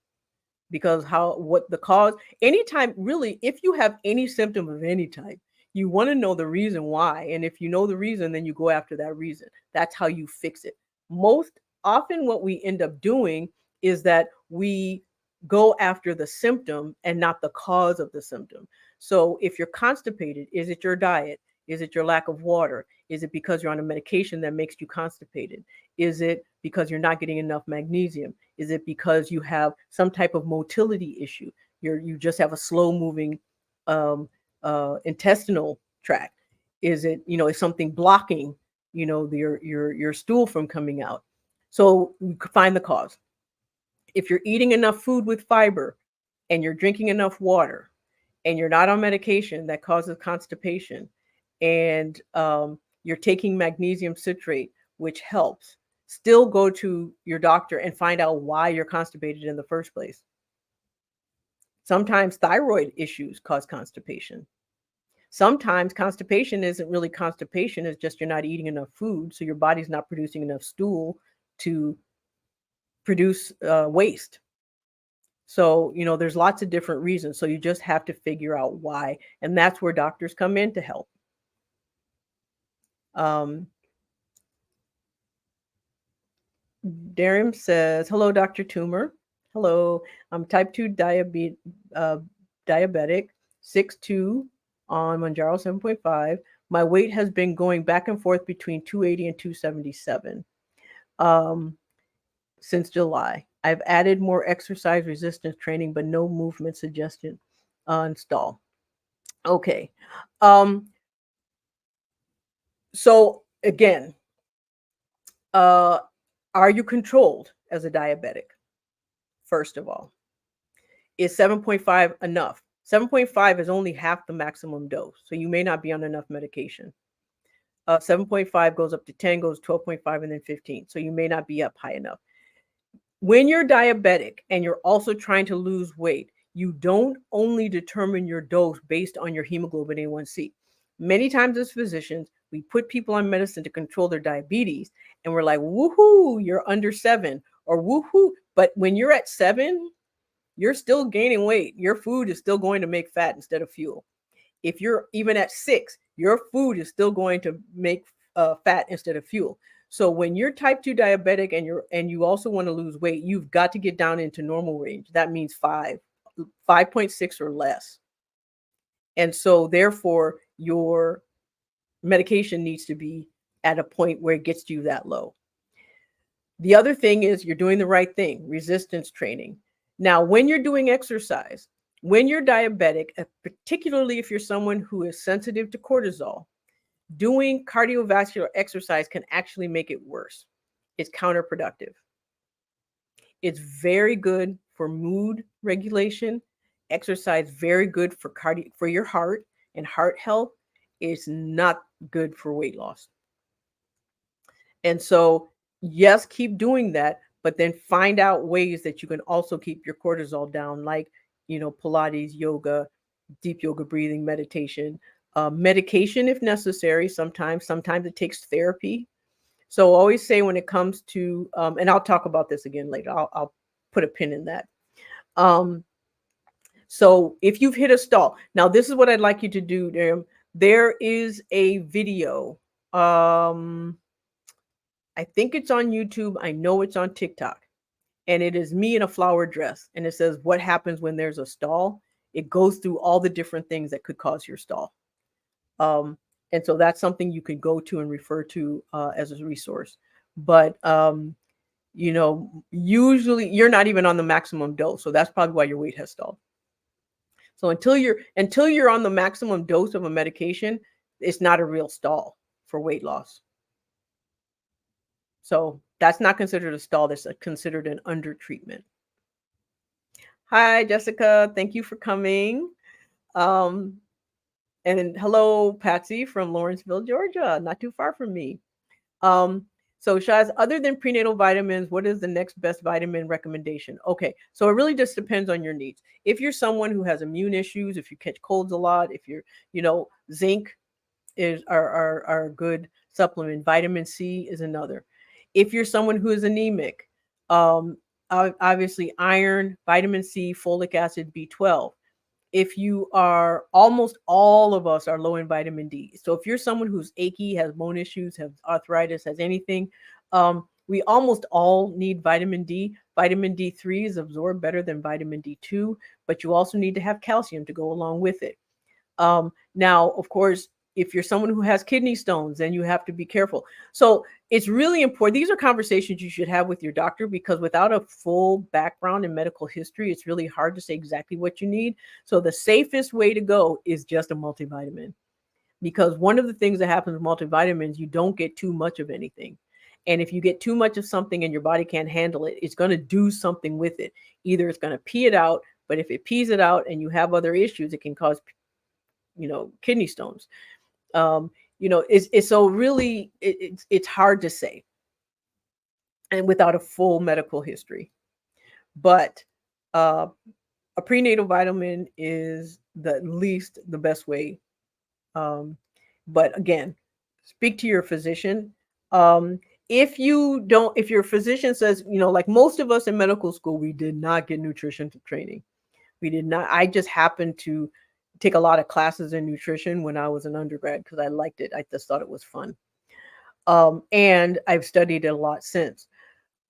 because what the cause, anytime really, if you have any symptom of any type, you want to know the reason why. And if you know the reason, then you go after that reason. That's how you fix it. Most often what we end up doing is that we go after the symptom and not the cause of the symptom. So if you're constipated, is it your diet? Is it your lack of water? Is it because you're on a medication that makes you constipated? Is it because you're not getting enough magnesium? Is it because you have some type of motility issue? You just have a slow moving intestinal tract? Is it, is something blocking, your stool from coming out? So you find the cause. If you're eating enough food with fiber and you're drinking enough water and you're not on medication that causes constipation, and you're taking magnesium citrate, which helps, still go to your doctor and find out why you're constipated in the first place. Sometimes thyroid issues cause constipation. Sometimes constipation isn't really constipation, it's just you're not eating enough food, so your body's not producing enough stool to produce waste. So, there's lots of different reasons. So you just have to figure out why. And that's where doctors come in to help. Darim says, hello, Dr. Toomer. Hello, I'm type 2 diabetic, 6'2", on Mounjaro 7.5. My weight has been going back and forth between 280 and 277 since July. I've added more exercise resistance training, but no movement suggestion install. Okay. So again, are you controlled as a diabetic? First of all, is 7.5 enough? 7.5 is only half the maximum dose, so you may not be on enough medication. 7.5 goes up to 10, goes 12.5, and then 15, so you may not be up high enough. When you're diabetic and you're also trying to lose weight, you don't only determine your dose based on your hemoglobin A1C. Many times as physicians, we put people on medicine to control their diabetes, and we're like, woohoo, you're under 7, or woohoo. But when you're at 7, you're still gaining weight. Your food is still going to make fat instead of fuel. If you're even at 6, your food is still going to make fat instead of fuel. So when you're type 2 diabetic and you also want to lose weight, you've got to get down into normal range. That means 5.6 or less. And so therefore your medication needs to be at a point where it gets you that low. The other thing is you're doing the right thing, resistance training. Now, when you're doing exercise, when you're diabetic, particularly if you're someone who is sensitive to cortisol, doing cardiovascular exercise can actually make it worse. It's counterproductive. It's very good for mood regulation. Exercise very good for your heart and heart health. It's not good for weight loss. And so, yes, keep doing that, but then find out ways that you can also keep your cortisol down, like, Pilates, yoga, deep yoga breathing, meditation, medication if necessary. Sometimes it takes therapy. So always say when it comes to, and I'll talk about this again later. I'll put a pin in that. Um, so if you've hit a stall, now this is what I'd like you to do. There is a video. I think it's on YouTube. I know it's on TikTok. And it is me in a flower dress. And it says, what happens when there's a stall? It goes through all the different things that could cause your stall. Um, and so that's something you can go to and refer to as a resource. But usually you're not even on the maximum dose. So that's probably why your weight has stalled. So until you're on the maximum dose of a medication, it's not a real stall for weight loss. So that's not considered a stall. That's considered an undertreatment. Hi, Jessica. Thank you for coming. Um, and hello, Patsy from Lawrenceville, Georgia, not too far from me. So Shaz, other than prenatal vitamins, what is the next best vitamin recommendation? Okay, so it really just depends on your needs. If you're someone who has immune issues, if you catch colds a lot, if you're, zinc is our good supplement. Vitamin C is another. If you're someone who is anemic, um, obviously iron, vitamin C, folic acid, B12. If you are, almost all of us are low in vitamin D. So if you're someone who's achy, has bone issues, has arthritis, has anything, we almost all need vitamin D. Vitamin D3 is absorbed better than vitamin D2, but you also need to have calcium to go along with it. Now, of course, if you're someone who has kidney stones, then you have to be careful. So it's really important. These are conversations you should have with your doctor, because without a full background in medical history, it's really hard to say exactly what you need. So the safest way to go is just a multivitamin, because one of the things that happens with multivitamins, you don't get too much of anything. And if you get too much of something and your body can't handle it, it's going to do something with it. Either it's going to pee it out, but if it pees it out and you have other issues, it can cause kidney stones. It's so really it's hard to say, and without a full medical history. But uh, a prenatal vitamin is the best way. Um, but again, speak to your physician. Um, if your physician says, like most of us in medical school, we did not get nutrition training. We did not. I just happened to take a lot of classes in nutrition when I was an undergrad because I liked it. I just thought it was fun. And I've studied it a lot since.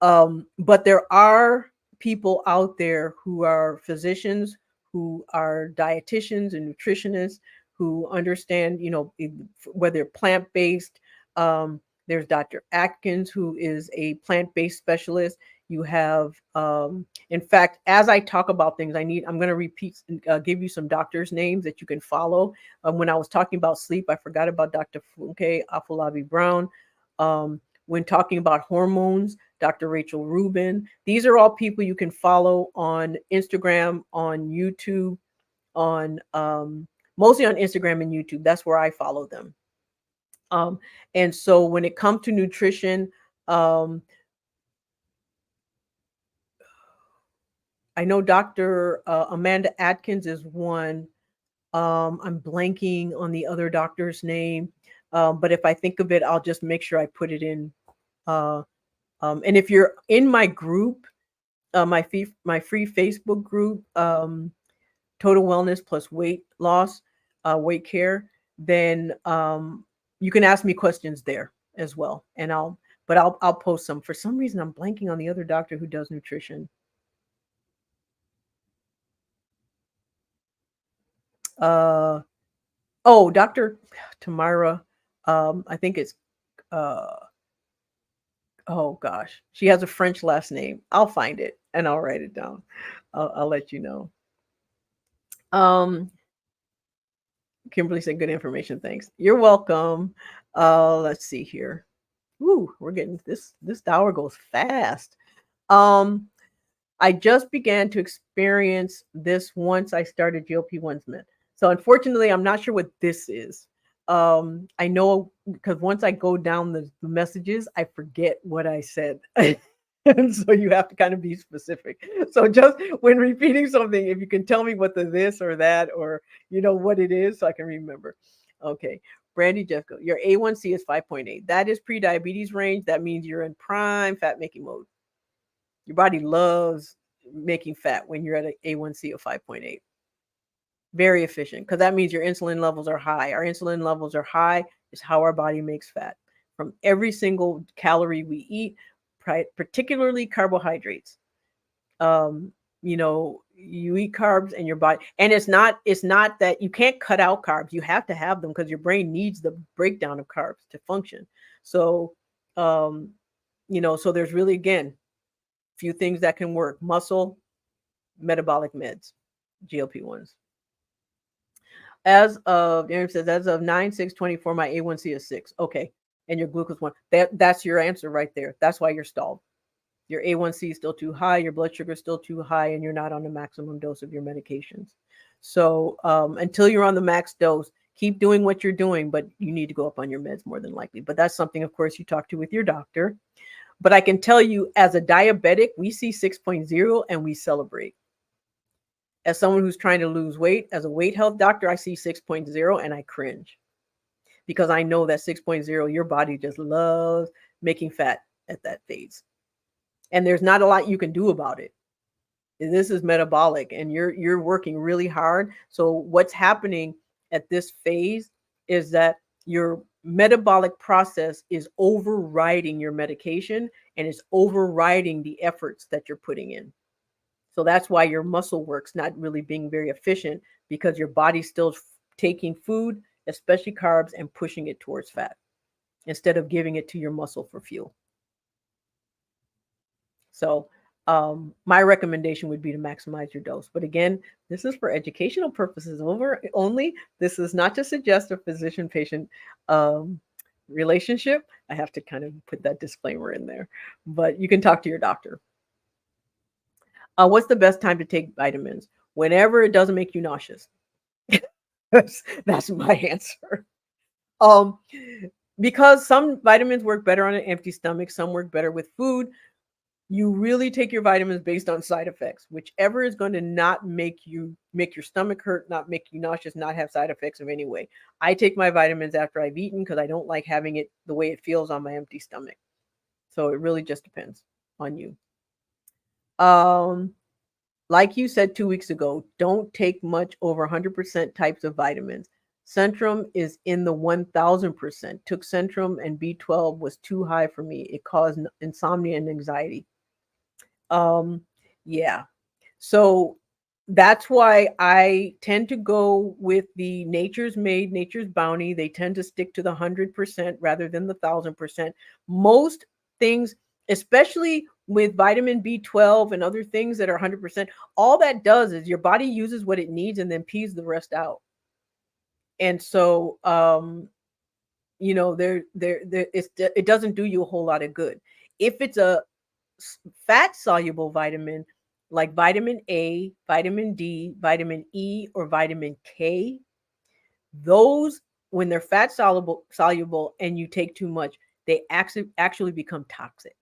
But there are people out there who are physicians, who are dietitians and nutritionists, who understand, whether plant-based. There's Dr. Atkins, who is a plant-based specialist. You have, in fact, as I talk about things, I'm going to give you some doctors' names that you can follow. When I was talking about sleep, I forgot about Dr. Funke Afolabi Brown. When talking about hormones, Dr. Rachel Rubin. These are all people you can follow on Instagram, on YouTube, on mostly on Instagram and YouTube. That's where I follow them. And so when it comes to nutrition, I know Dr. Amanda Atkins is one. I'm blanking on the other doctor's name, but if I think of it, I'll just make sure I put it in. And if you're in my group, my free Facebook group, Total Wellness Plus Weight Loss, Weight Care, then you can ask me questions there as well, and I'll post some. For some reason, I'm blanking on the other doctor who does nutrition. Dr. Tamara. I think it's oh gosh, she has a French last name. I'll find it and I'll write it down. I'll let you know. Kimberly said good information. Thanks. You're welcome. Let's see here. Ooh, we're getting this hour goes fast. I just began to experience this once I started GLP-1s med. So unfortunately, I'm not sure what this is. I know because once I go down the messages, I forget what I said. And so you have to kind of be specific. So just when repeating something, if you can tell me what the this or that or what it is, so I can remember. Okay. Brandy Jessica, your A1C is 5.8. That is pre-diabetes range. That means you're in prime fat making mode. Your body loves making fat when you're at an A1C of 5.8. Very efficient, because that means your insulin levels are high. Our insulin levels are high is how our body makes fat from every single calorie we eat, particularly carbohydrates. um you eat carbs and your body, and it's not that you can't cut out carbs. You have to have them because your brain needs the breakdown of carbs to function. So um so there's really, again, few things that can work: muscle, metabolic meds, GLP-1s. Aaron says, as of 9/6/24, my A1C is 6. Okay. And your glucose one. That's your answer right there. That's why you're stalled. Your A1C is still too high, your blood sugar is still too high, and you're not on the maximum dose of your medications. So until you're on the max dose, keep doing what you're doing, but you need to go up on your meds more than likely. But that's something, of course, you talk to with your doctor. But I can tell you, as a diabetic, we see 6.0 and we celebrate. As someone who's trying to lose weight, as a weight health doctor, I see 6.0 and I cringe, because I know that 6.0, your body just loves making fat at that phase. And there's not a lot you can do about it. This is metabolic and you're working really hard. So what's happening at this phase is that your metabolic process is overriding your medication, and it's overriding the efforts that you're putting in. So that's why your muscle work's not really being very efficient, because your body's still taking food, especially carbs, and pushing it towards fat instead of giving it to your muscle for fuel. So my recommendation would be to maximize your dose. But again, this is for educational purposes only. This is not to suggest a physician-patient relationship. I have to kind of put that disclaimer in there, but you can talk to your doctor. What's the best time to take vitamins? Whenever it doesn't make you nauseous. That's my answer. Um, because some vitamins work better on an empty stomach, some work better with food. You really take your vitamins based on side effects, whichever is going to not make your stomach hurt, not make you nauseous, not have side effects of any way. I take my vitamins after I've eaten because I don't like having it the way it feels on my empty stomach. So it really just depends on you. Like you said 2 weeks ago, don't take much over 100% types of vitamins. Centrum is in the 1000%. Took Centrum and B12 was too high for me. It caused insomnia and anxiety. Yeah. So that's why I tend to go with the Nature's Made, Nature's Bounty. They tend to stick to the 100% rather than the 1000%. Most things, especially with vitamin B12 and other things that are 100%, all that does is your body uses what it needs and then pees the rest out. And so, it doesn't do you a whole lot of good. If it's a fat soluble vitamin like vitamin A, vitamin D, vitamin E, or vitamin K, those, when they're fat soluble and you take too much, they actually become toxic.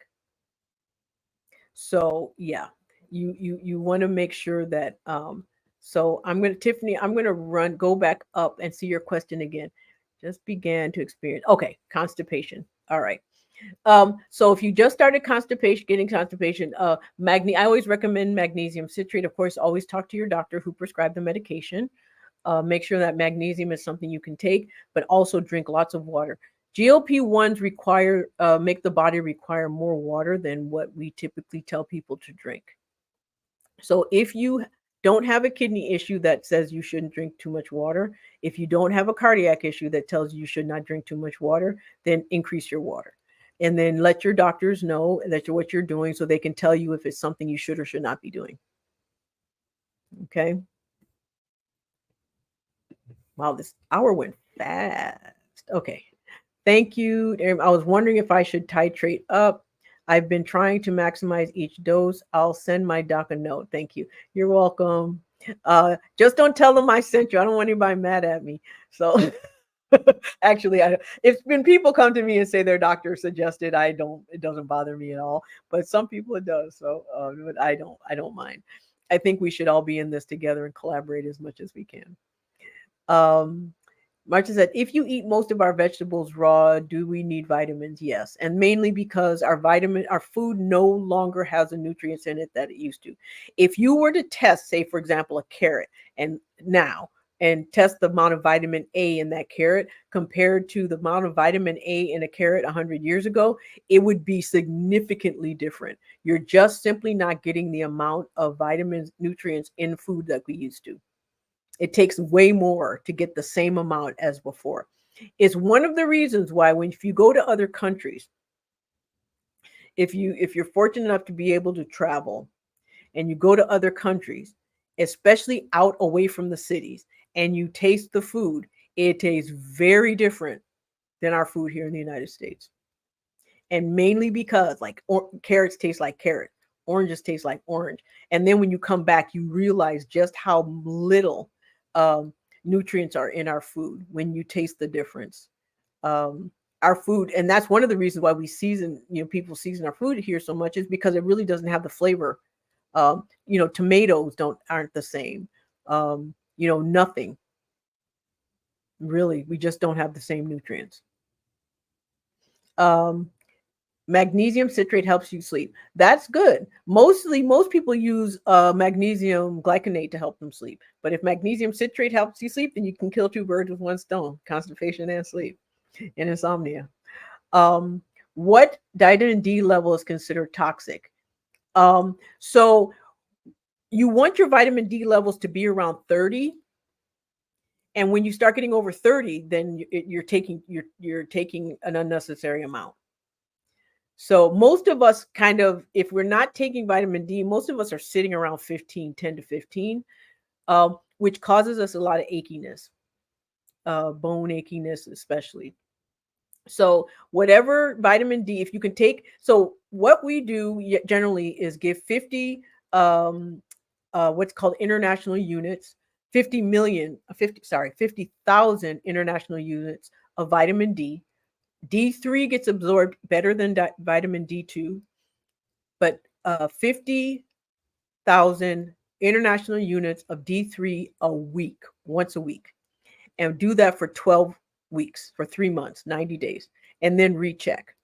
So yeah, you want to make sure that so Tiffany, I'm going to go back up and see your question again. Just began to experience, okay, constipation. All right. So if you just started getting constipation, I always recommend magnesium citrate. Of course, always talk to your doctor who prescribed the medication. Make sure that magnesium is something you can take, but also drink lots of water. GLP-1s make the body require more water than what we typically tell people to drink. So if you don't have a kidney issue that says you shouldn't drink too much water, if you don't have a cardiac issue that tells you should not drink too much water, then increase your water. And then let your doctors know that what you're doing so they can tell you if it's something you should or should not be doing. Okay. Wow, this hour went fast. Okay. Thank you. I was wondering if I should titrate up. I've been trying to maximize each dose. I'll send my doc a note. Thank you. You're welcome. Just don't tell them I sent you. I don't want anybody mad at me. So Actually, it's been people come to me and say their doctor suggested. I don't. It doesn't bother me at all. But some people it does. So, but I don't. I don't mind. I think we should all be in this together and collaborate as much as we can. Um, Marcia said, if you eat most of our vegetables raw, do we need vitamins? Yes. And mainly because our food no longer has the nutrients in it that it used to. If you were to test, say, for example, a carrot and now, and test the amount of vitamin A in that carrot compared to the amount of vitamin A in a carrot 100 years ago, it would be significantly different. You're just simply not getting the amount of vitamins, nutrients in food that we used to. It takes way more to get the same amount as before. It's one of the reasons why when if you go to other countries, if you're fortunate enough to be able to travel and you go to other countries, especially out away from the cities, and you taste the food, it tastes very different than our food here in the United States. And mainly because carrots taste like carrot, oranges taste like orange. And then when you come back, you realize just how little um, nutrients are in our food when you taste the difference. Um, our food, and that's one of the reasons why people season our food here so much, is because it really doesn't have the flavor. Tomatoes aren't the same. Nothing really. We just don't have the same nutrients. Um, Magnesium citrate helps you sleep. That's good. Most people use magnesium glycinate to help them sleep. But if magnesium citrate helps you sleep, then you can kill two birds with one stone: constipation and sleep and insomnia. Um, what vitamin D level is considered toxic? So you want your vitamin D levels to be around 30, and when you start getting over 30, then you're taking an unnecessary amount. So most of us if we're not taking vitamin D, most of us are sitting around 15, 10 to 15, which causes us a lot of achiness, bone achiness especially. So whatever vitamin D, if you can take, so what we do generally is give 50, what's called international units, 50 million, 50,000 international units of vitamin D. D3 gets absorbed better than vitamin D2, but 50,000 international units of D3 a week, once a week, and do that for 12 weeks, for 3 months, 90 days, and then recheck.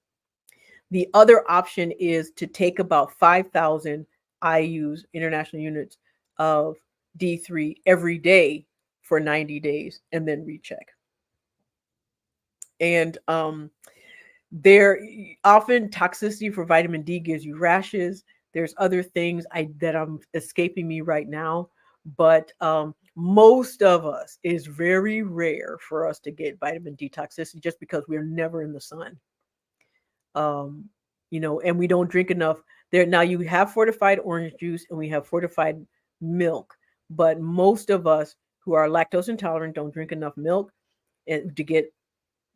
The other option is to take about 5,000 IUs, international units of D3 every day for 90 days, and then recheck. And there often toxicity for vitamin D gives you rashes. There's other things that I'm escaping me right now, but most of us, is very rare for us to get vitamin D toxicity just because we're never in the sun. Um, and we don't drink enough. There now, you have fortified orange juice and we have fortified milk, but most of us who are lactose intolerant don't drink enough milk to get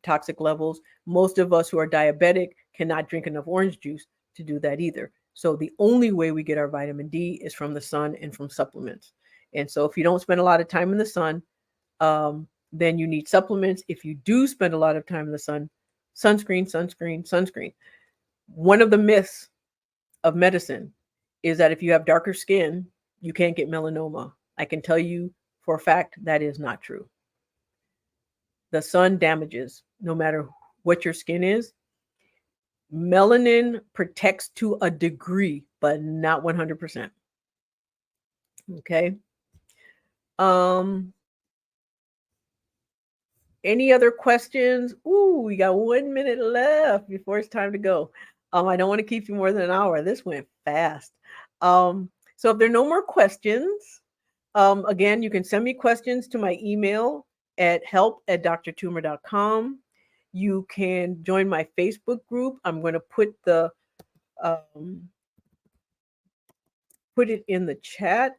toxic levels. Most of us who are diabetic cannot drink enough orange juice to do that either. So the only way we get our vitamin D is from the sun and from supplements. And so if you don't spend a lot of time in the sun, then you need supplements. If you do spend a lot of time in the sun, sunscreen, sunscreen, sunscreen. One of the myths of medicine is that if you have darker skin, you can't get melanoma. I can tell you for a fact that is not true. The sun damages no matter what your skin is. Melanin protects to a degree, but not 100%. Okay. Um, any other questions? Ooh, we got 1 minute left before it's time to go. I don't want to keep you more than an hour. This went fast. So if there are no more questions, again, you can send me questions to my email at help@drtumor.com. You can join my Facebook group. I'm going to put it in the chat.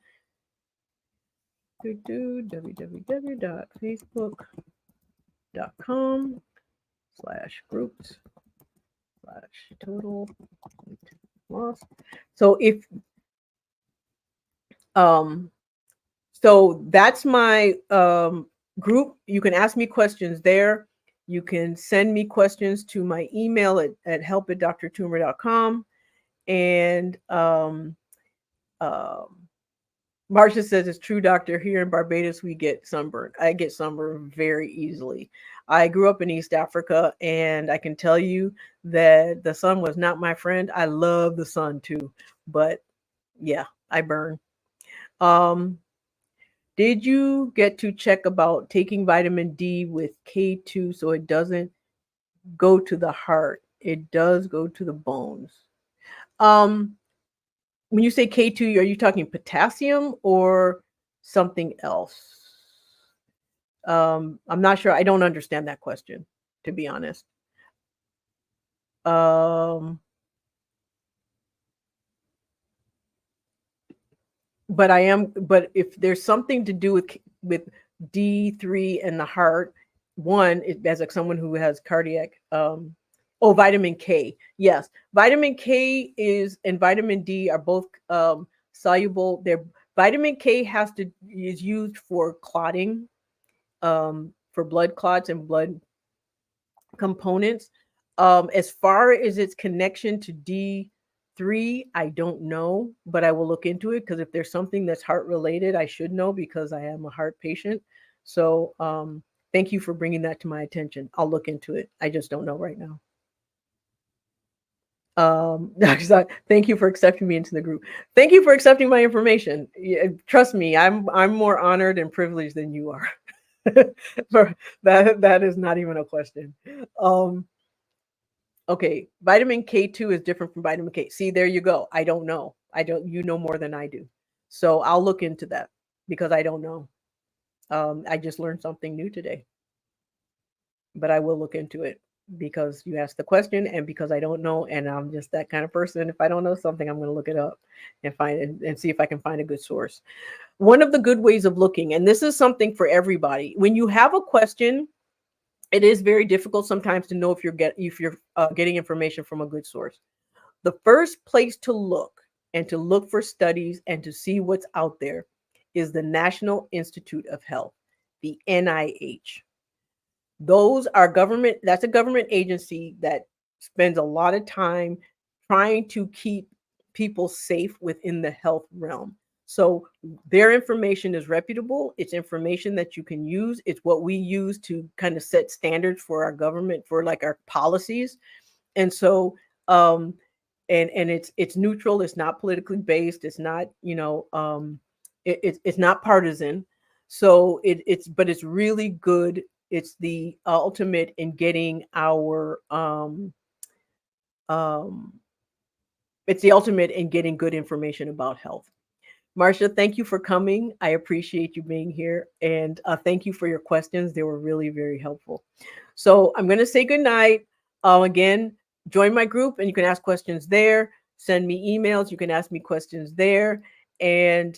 www.facebook.com/groups/total loss. So um so that's my group. You can ask me questions there. You can send me questions to my email at help@drtumor.com. And um, Marcia says it's true, doctor. Here in Barbados, we get sunburned. I get sunburned very easily. I grew up in East Africa, and I can tell you that the sun was not my friend. I love the sun too, but yeah, I burn. Um, did you get to check about taking vitamin D with K2 so it doesn't go to the heart? It does go to the bones. Um, when you say K2, are you talking potassium or something else? I'm not sure. I don't understand that question, to be honest. Um, but I am. But if there's something to do with D3 and the heart, one, as like someone who has cardiac. Oh, vitamin K. Yes, vitamin K is and vitamin D are both soluble. They're vitamin K is used for clotting, for blood clots and blood components. As far as its connection to D3, I don't know, but I will look into it because if there's something that's heart related, I should know because I am a heart patient. So thank you for bringing that to my attention. I'll look into it. I just don't know right now. Thank you for accepting me into the group. Thank you for accepting my information. Trust me, I'm more honored and privileged than you are. For that is not even a question. Um, Okay, vitamin K2 is different from vitamin K. See, there you go. I don't know. I don't, you know more than I do. So I'll look into that because I don't know. I just learned something new today, but I will look into it because you asked the question and because I don't know. And I'm just that kind of person. If I don't know something, I'm going to look it up and find it and see if I can find a good source. One of the good ways of looking, and this is something for everybody, when you have a question, it is very difficult sometimes to know if you're getting information from a good source. The first place to look and to look for studies and to see what's out there is the National Institute of Health, the NIH. Those are government, that's a government agency that spends a lot of time trying to keep people safe within the health realm. So their information is reputable. It's information that you can use. It's what we use to kind of set standards for our government, for like our policies. And so um and it's neutral, it's not politically based, it's not, it's not partisan. So it's but it's really good. It's the ultimate in getting our um it's the ultimate in getting good information about health. Marcia, thank you for coming. I appreciate you being here. And thank you for your questions. They were really very helpful. So I'm going to say good night. Again, join my group and you can ask questions there. Send me emails. You can ask me questions there. And,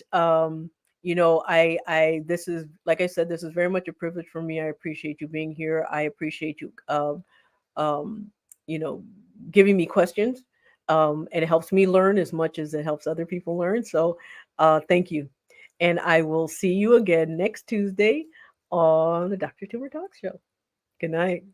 this is, like I said, this is very much a privilege for me. I appreciate you being here. I appreciate you, um, you know, giving me questions. And it helps me learn as much as it helps other people learn. So thank you. And I will see you again next Tuesday on the Dr. Tumor Talk Show. Good night.